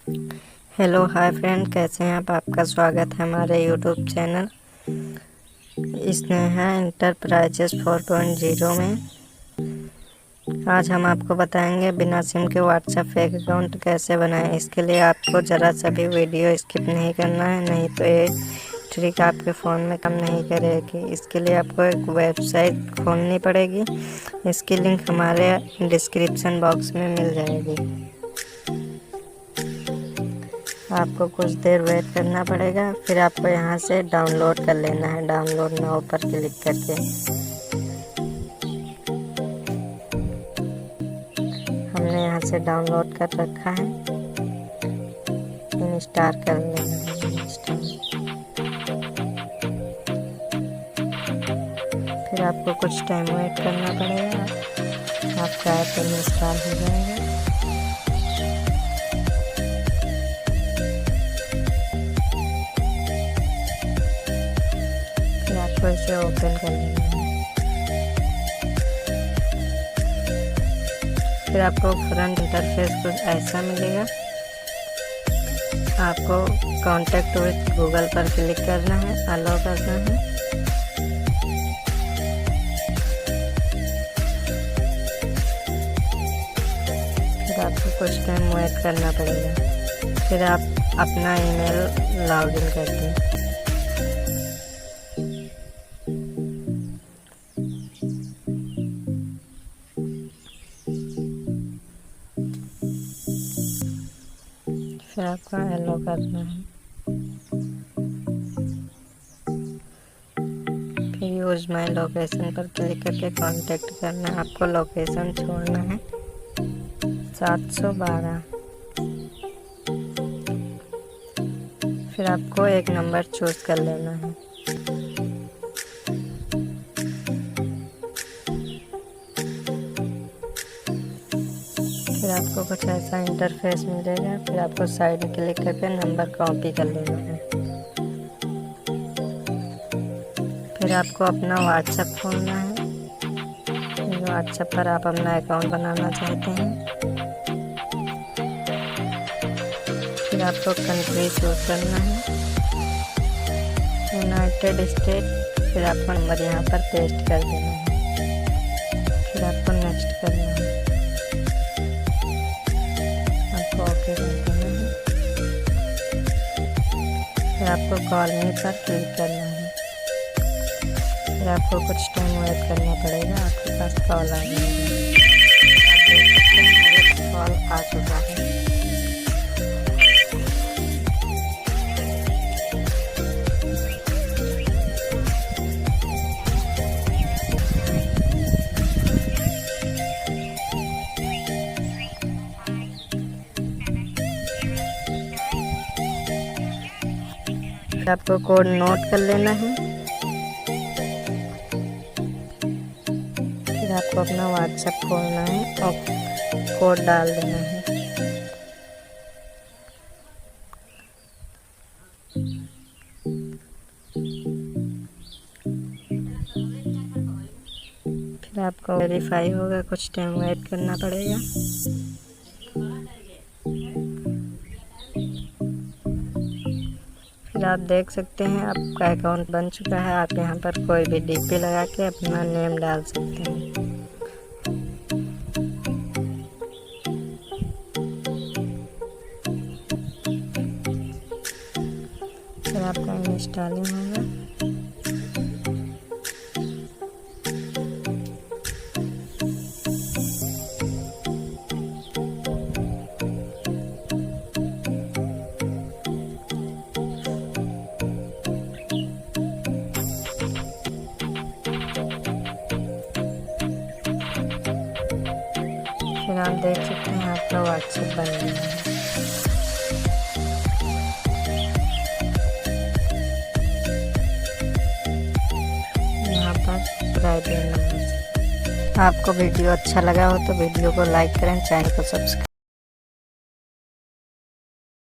Hello hi friend, कैसे हैं आप? आपका स्वागत है हमारे यूट्यूब चैनल स्नेहा इंटरप्राइजेस 4.0 में। आज हम आपको बताएंगे बिना सिम के व्हाट्सएप फेक अकाउंट कैसे बनाएं। इसके लिए आपको ज़रा सा भी वीडियो स्किप नहीं करना है, नहीं तो ये ट्रिक आपके फ़ोन में काम नहीं करेगी। इसके लिए आपको एक वेबसाइट खोलनी पड़ेगी। इसकी लिंक हमारे डिस्क्रिप्शन बॉक्स में मिल जाएगी। आपको कुछ देर वेट करना पड़ेगा, फिर आपको यहाँ से डाउनलोड कर लेना है। डाउनलोड नाउ पर क्लिक करके हमने यहाँ से डाउनलोड कर रखा है। इंस्टॉल कर लेना है। फिर आपको कुछ टाइम वेट करना पड़ेगा, आपका ऐप इंस्टॉल हो जाएगा। आपको इसे ओपन कर लेना है। फिर आपको फ्रंट इंटरफेस कुछ ऐसा मिलेगा। आपको कॉन्टैक्ट विद गूगल पर क्लिक करना है, अलाउ करना है। फिर आपको कुछ टाइम वेट करना पड़ेगा। फिर आप अपना ईमेल लॉगिन कर दें। फिर आपको अलाउ करना है। फिर यूज माई लोकेशन पर क्लिक करके कांटेक्ट करना है। आपको लोकेशन छोड़ना है 712। फिर आपको एक नंबर चूज कर लेना है। फिर आपको कुछ ऐसा इंटरफेस मिलेगा। फिर आपको साइड में क्लिक करके नंबर कॉपी कर लेना है। फिर आपको अपना व्हाट्सएप खोलना है। व्हाट्सएप पर आप अपना अकाउंट बनाना चाहते हैं। फिर आपको कंट्री चूज करना है, यूनाइटेड स्टेट। फिर आपको नंबर यहाँ पर पेस्ट कर देना है। फिर आपको नेक्स्ट करना है। ओके कर देना है। फिर आपको कॉल मी पर क्लिक करना है। फिर आपको कुछ टाइम वेट करना पड़ेगा, आपके पास कॉल आ जाएगा। आप देख सकते हैं मेरे कॉल आ चुका है। आपको कोड नोट कर लेना है। फिर आपको अपना व्हाट्सएप खोलना है और कोड डाल देना है। फिर आपको वेरीफाई होगा, कुछ टाइम वेट करना पड़ेगा। फिर आप देख सकते हैं आपका अकाउंट बन चुका है। आप यहाँ पर कोई भी डीपी लगा के अपना नेम डाल सकते हैं। फिर आपका इंस्टॉलिंग होगा। फिर आप देख सकते हैं आपका व्हाट्सएप बन गया है। यहाँ पर प्राइवेट नंबर। आपको वीडियो अच्छा लगा हो तो वीडियो को लाइक करें, चैनल को सब्सक्राइब